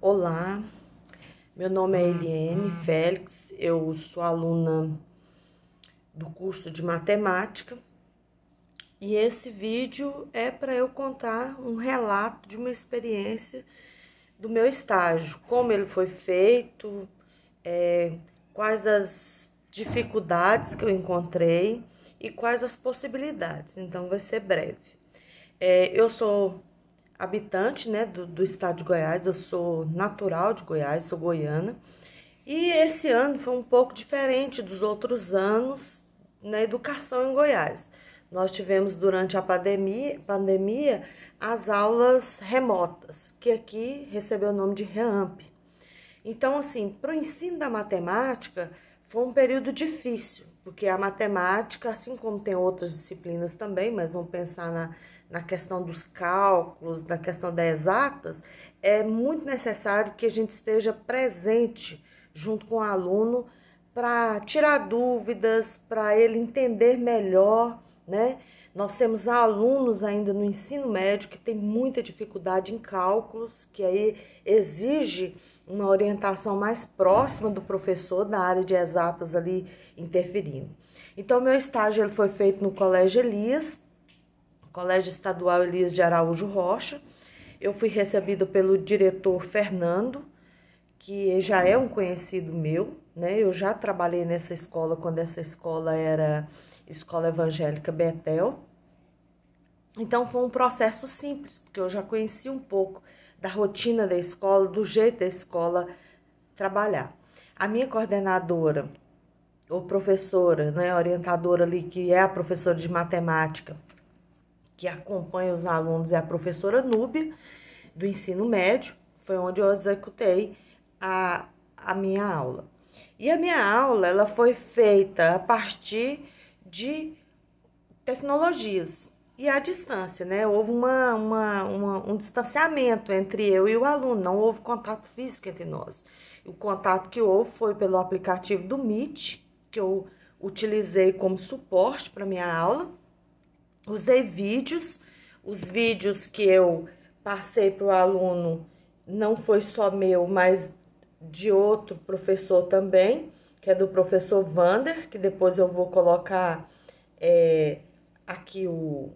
Olá, meu nome é Eliene Félix, eu sou aluna do curso de matemática e esse vídeo é para eu contar um relato de uma experiência do meu estágio, como ele foi feito, quais as dificuldades que eu encontrei e quais as possibilidades, então vai ser breve. Eu sou habitante, né, do estado de Goiás, eu sou natural de Goiás, sou goiana, e esse ano foi um pouco diferente dos outros anos na educação em Goiás. Nós tivemos durante a pandemia as aulas remotas, que aqui recebeu o nome de REAMP. Então, assim, para o ensino da matemática foi um período difícil, porque a matemática, assim como tem outras disciplinas também, mas vamos pensar na questão dos cálculos, na questão das exatas, é muito necessário que a gente esteja presente junto com o aluno para tirar dúvidas, para ele entender melhor, né? Nós temos alunos ainda no ensino médio que tem muita dificuldade em cálculos, que aí exige uma orientação mais próxima do professor na área de exatas ali interferindo. Então, meu estágio ele foi feito no Colégio Elias, Colégio Estadual Elias de Araújo Rocha. Eu fui recebida pelo diretor Fernando, que já é um conhecido meu, né? Eu já trabalhei nessa escola quando essa escola era Escola Evangélica Betel. Então foi um processo simples, porque eu já conheci um pouco da rotina da escola, do jeito da escola trabalhar. A minha coordenadora, ou professora, né, orientadora ali, que é a professora de matemática, que acompanha os alunos, é a professora Núbia, do ensino médio, foi onde eu executei a minha aula. E a minha aula, ela foi feita a partir de tecnologias e à distância, né? Houve um distanciamento entre eu e o aluno, não houve contato físico entre nós. O contato que houve foi pelo aplicativo do Meet, que eu utilizei como suporte para minha aula. Usei vídeos, os vídeos que eu passei para o aluno não foi só meu, mas de outro professor também, que é do professor Vander, que depois eu vou colocar aqui o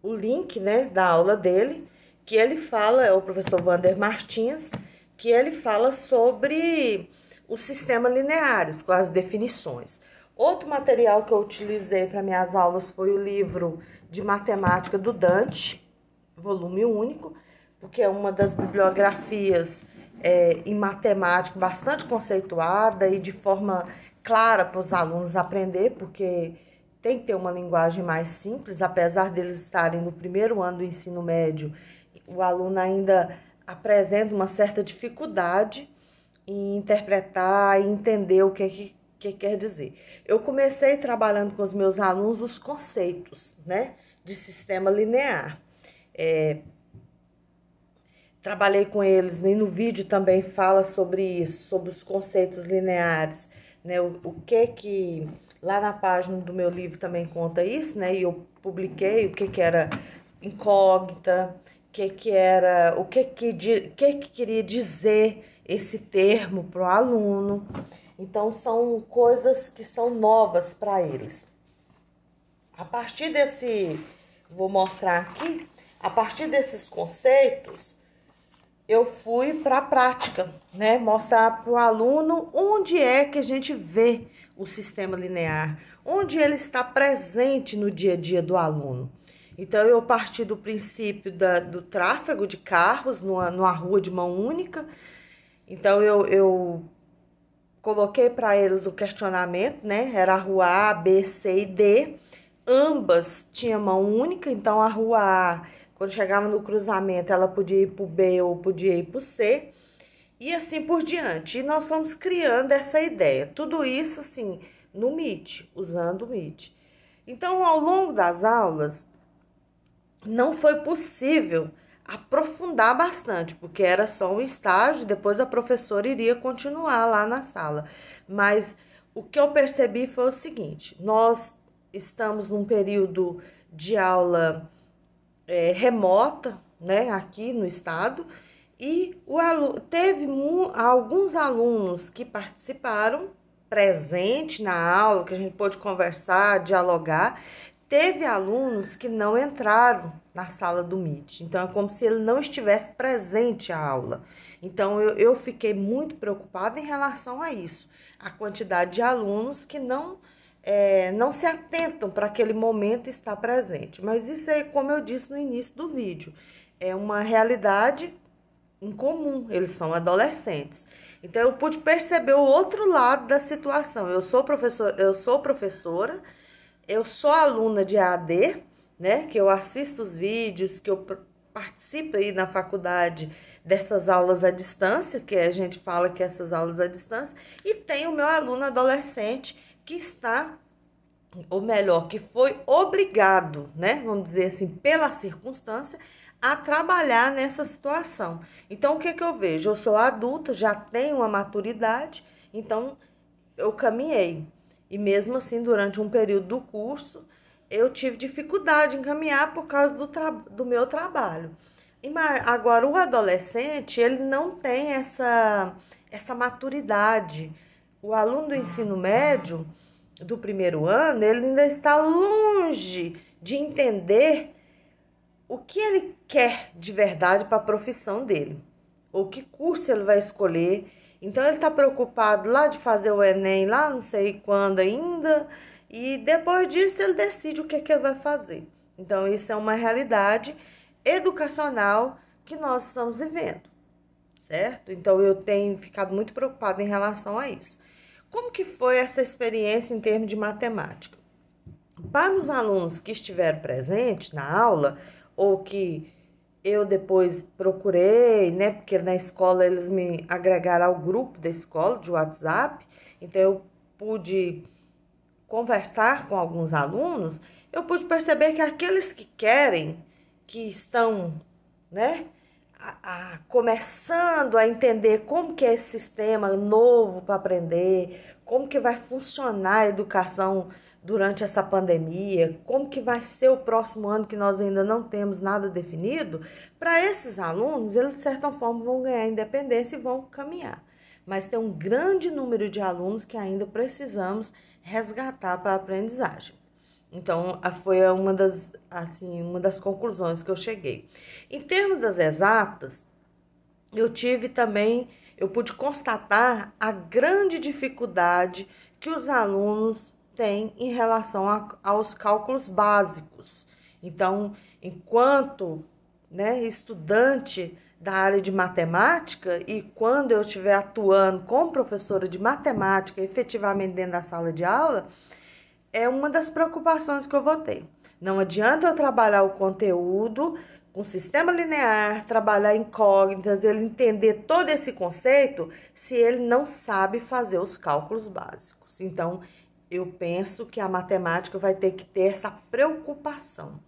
link, né, da aula dele, que ele fala, é o professor Vander Martins, que ele fala sobre os sistemas lineares, com as definições. Outro material que eu utilizei para minhas aulas foi o livro de matemática do Dante, volume único, porque é uma das bibliografias em matemática bastante conceituada e de forma clara para os alunos aprender, porque tem que ter uma linguagem mais simples, apesar deles estarem no primeiro ano do ensino médio, o aluno ainda apresenta uma certa dificuldade em interpretar e entender o que quer dizer. Eu comecei trabalhando com os meus alunos os conceitos, né, de sistema linear. Trabalhei com eles, e no vídeo também fala sobre isso, sobre os conceitos lineares, né, o que lá na página do meu livro também conta isso, né, e eu publiquei o que era incógnita, o que queria dizer esse termo para o aluno. Então, são coisas que são novas para eles. A partir vou mostrar aqui, a partir desses conceitos, eu fui para a prática, né? Mostrar para o aluno onde é que a gente vê o sistema linear, onde ele está presente no dia a dia do aluno. Então, eu parti do princípio do tráfego de carros numa rua de mão única. Então, eu coloquei para eles o questionamento, né? Era a rua A, B, C e D. Ambas tinham mão única, então a rua A, quando chegava no cruzamento, ela podia ir para o B ou podia ir para o C. E assim por diante. E nós fomos criando essa ideia. Tudo isso, assim, no Meet, usando o Meet. Então, ao longo das aulas, não foi possível aprofundar bastante, porque era só um estágio, depois a professora iria continuar lá na sala. Mas o que eu percebi foi o seguinte: nós estamos num período de aula remota, né, aqui no estado, e teve alguns alunos que participaram presente na aula, que a gente pôde conversar, dialogar. Teve alunos que não entraram na sala do Meet, então é como se ele não estivesse presente à aula. Então eu fiquei muito preocupada em relação a isso, a quantidade de alunos que não se atentam para aquele momento estar presente. Mas isso aí, como eu disse no início do vídeo, é uma realidade incomum, eles são adolescentes. Então eu pude perceber o outro lado da situação. Eu sou professora, eu sou aluna de AD, né, que eu assisto os vídeos, que eu participo aí na faculdade dessas aulas à distância, que a gente fala que essas aulas à distância, e tem o meu aluno adolescente que está, ou melhor, que foi obrigado, né, vamos dizer assim, pela circunstância, a trabalhar nessa situação. Então, o que eu vejo? Eu sou adulta, já tenho uma maturidade, então eu caminhei. E mesmo assim, durante um período do curso, eu tive dificuldade em caminhar por causa do meu trabalho. Agora, o adolescente, ele não tem essa maturidade. O aluno do ensino médio, do primeiro ano, ele ainda está longe de entender o que ele quer de verdade para a profissão dele, ou que curso ele vai escolher. Então ele está preocupado lá de fazer o Enem, lá não sei quando ainda, e depois disso ele decide o que ele vai fazer. Então isso é uma realidade educacional que nós estamos vivendo, certo? Então eu tenho ficado muito preocupada em relação a isso. Como que foi essa experiência em termos de matemática? Para os alunos que estiveram presentes na aula, ou que eu depois procurei, né, porque na escola eles me agregaram ao grupo da escola de WhatsApp, então eu pude conversar com alguns alunos, eu pude perceber que aqueles que querem, que estão, né, começando a entender como que é esse sistema novo para aprender, como que vai funcionar a educação durante essa pandemia, como que vai ser o próximo ano que nós ainda não temos nada definido, para esses alunos, eles de certa forma vão ganhar independência e vão caminhar. Mas tem um grande número de alunos que ainda precisamos resgatar para a aprendizagem. Então, foi uma das conclusões que eu cheguei. Em termos das exatas, eu pude constatar a grande dificuldade que os alunos têm em relação aos cálculos básicos. Então, enquanto, né, estudante da área de matemática, e quando eu estiver atuando como professora de matemática efetivamente dentro da sala de aula, é uma das preocupações que eu vou ter. Não adianta eu trabalhar o conteúdo com sistema linear, trabalhar incógnitas, ele entender todo esse conceito, se ele não sabe fazer os cálculos básicos. Então, eu penso que a matemática vai ter que ter essa preocupação.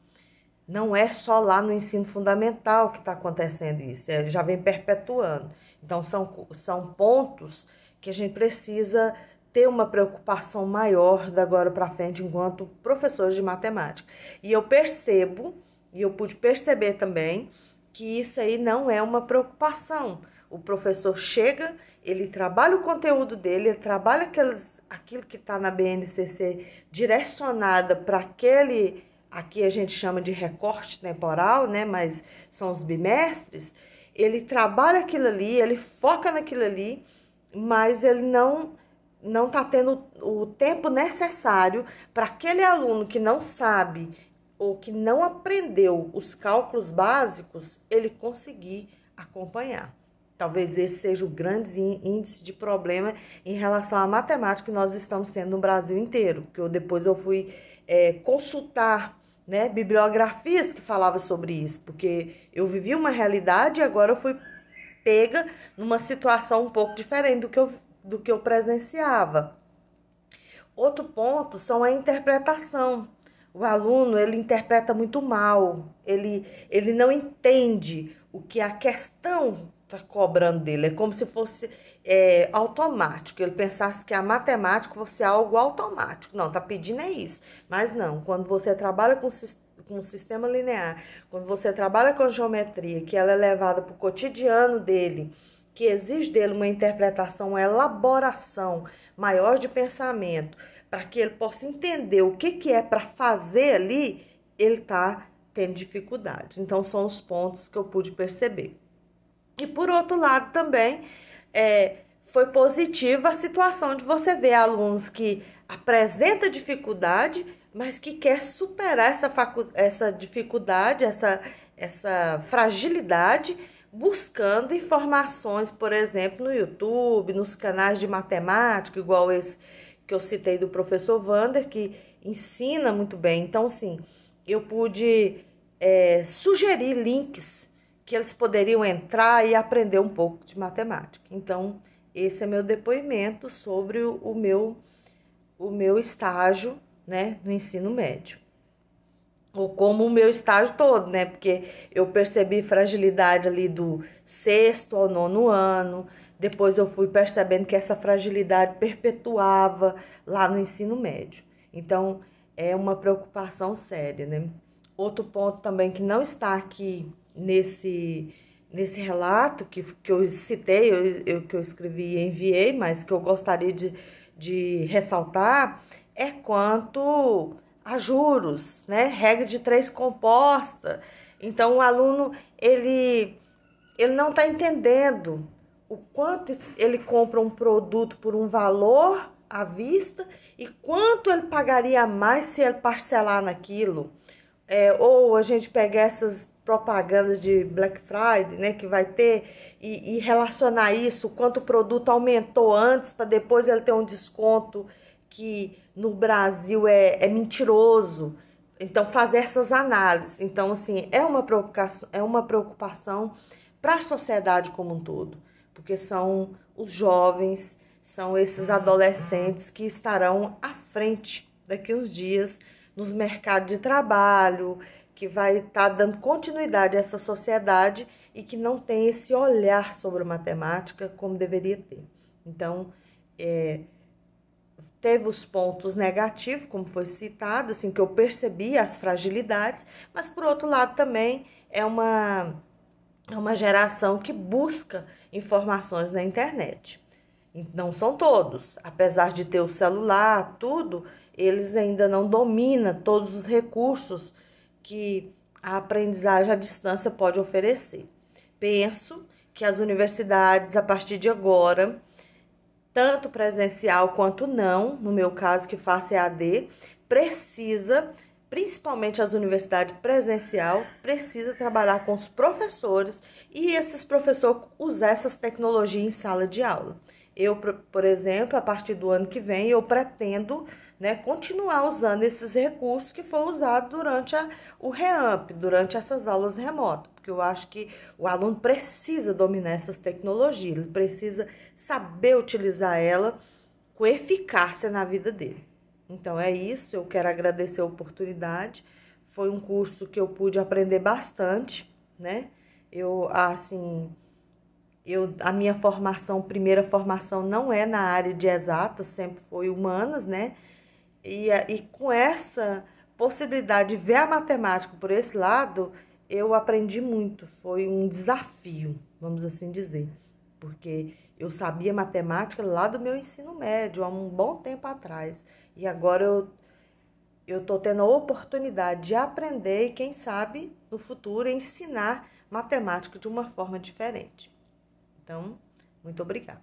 Não é só lá no ensino fundamental que está acontecendo isso, já vem perpetuando. Então, são pontos que a gente precisa ter uma preocupação maior da agora para frente enquanto professores de matemática. E eu percebo, e eu pude perceber também, que isso aí não é uma preocupação. O professor chega, ele trabalha o conteúdo dele, ele trabalha aquilo que está na BNCC direcionada para aquele, aqui a gente chama de recorte temporal, né? Mas são os bimestres. Ele trabalha aquilo ali, ele foca naquilo ali, mas ele não está tendo o tempo necessário para aquele aluno que não sabe ou que não aprendeu os cálculos básicos, ele conseguir acompanhar. Talvez esse seja o grande índice de problema em relação à matemática que nós estamos tendo no Brasil inteiro. Que depois eu fui consultar, né, bibliografias que falavam sobre isso, porque eu vivi uma realidade e agora eu fui pega numa situação um pouco diferente do que eu presenciava. Outro ponto são a interpretação. O aluno, ele interpreta muito mal, ele não entende o que a questão está cobrando dele. É como se fosse automático, ele pensasse que a matemática fosse algo automático. Não, tá pedindo é isso. Mas não, quando você trabalha com o sistema linear, quando você trabalha com geometria, que ela é levada para o cotidiano dele, que exige dele uma interpretação, uma elaboração maior de pensamento, para que ele possa entender o que é para fazer ali, ele está tendo dificuldade. Então, são os pontos que eu pude perceber. E, por outro lado, também, foi positiva a situação de você ver alunos que apresentam dificuldade, mas que quer superar essa dificuldade, essa fragilidade, buscando informações, por exemplo, no YouTube, nos canais de matemática, igual esse que eu citei do professor Wander, que ensina muito bem. Então, assim, eu pude sugerir links que eles poderiam entrar e aprender um pouco de matemática. Então, esse é meu depoimento sobre o meu estágio, né, no ensino médio. Ou como o meu estágio todo, né, porque eu percebi fragilidade ali do 6º ao 9º ano, depois eu fui percebendo que essa fragilidade perpetuava lá no ensino médio. Então, é uma preocupação séria, né? Outro ponto também que não está aqui nesse relato que eu citei, que eu escrevi e enviei, mas que eu gostaria de ressaltar, é quanto a juros, né? Regra de 3 composta. Então, o aluno, ele não está entendendo o quanto ele compra um produto por um valor à vista e quanto ele pagaria mais se ele parcelar naquilo. Ou a gente pegar essas propagandas de Black Friday, né, que vai ter, e relacionar isso, quanto o produto aumentou antes, para depois ele ter um desconto que no Brasil é mentiroso. Então, fazer essas análises. Então, assim, é uma preocupação para a sociedade como um todo, porque são os jovens, são esses adolescentes que estarão à frente daqui a uns dias nos mercados de trabalho, que vai estar dando continuidade a essa sociedade e que não tem esse olhar sobre a matemática como deveria ter. Então, teve os pontos negativos, como foi citado, assim, que eu percebi as fragilidades, mas, por outro lado, também é uma geração que busca informações na internet. Não são todos, apesar de ter o celular, tudo, eles ainda não dominam todos os recursos que a aprendizagem à distância pode oferecer. Penso que as universidades, a partir de agora, tanto presencial quanto não, no meu caso que faço EAD, precisa, principalmente as universidades presencial, precisa trabalhar com os professores e esses professores usar essas tecnologias em sala de aula. Eu, por exemplo, a partir do ano que vem, eu pretendo, né, continuar usando esses recursos que foram usados durante o REAMP, durante essas aulas remotas, porque eu acho que o aluno precisa dominar essas tecnologias, ele precisa saber utilizar ela com eficácia na vida dele. Então, é isso, eu quero agradecer a oportunidade, foi um curso que eu pude aprender bastante, né, a minha primeira formação não é na área de exatas, sempre foi humanas, né? E com essa possibilidade de ver a matemática por esse lado, eu aprendi muito. Foi um desafio, vamos assim dizer, porque eu sabia matemática lá do meu ensino médio, há um bom tempo atrás. E agora eu tô tendo a oportunidade de aprender e, quem sabe, no futuro, ensinar matemática de uma forma diferente. Então, muito obrigada.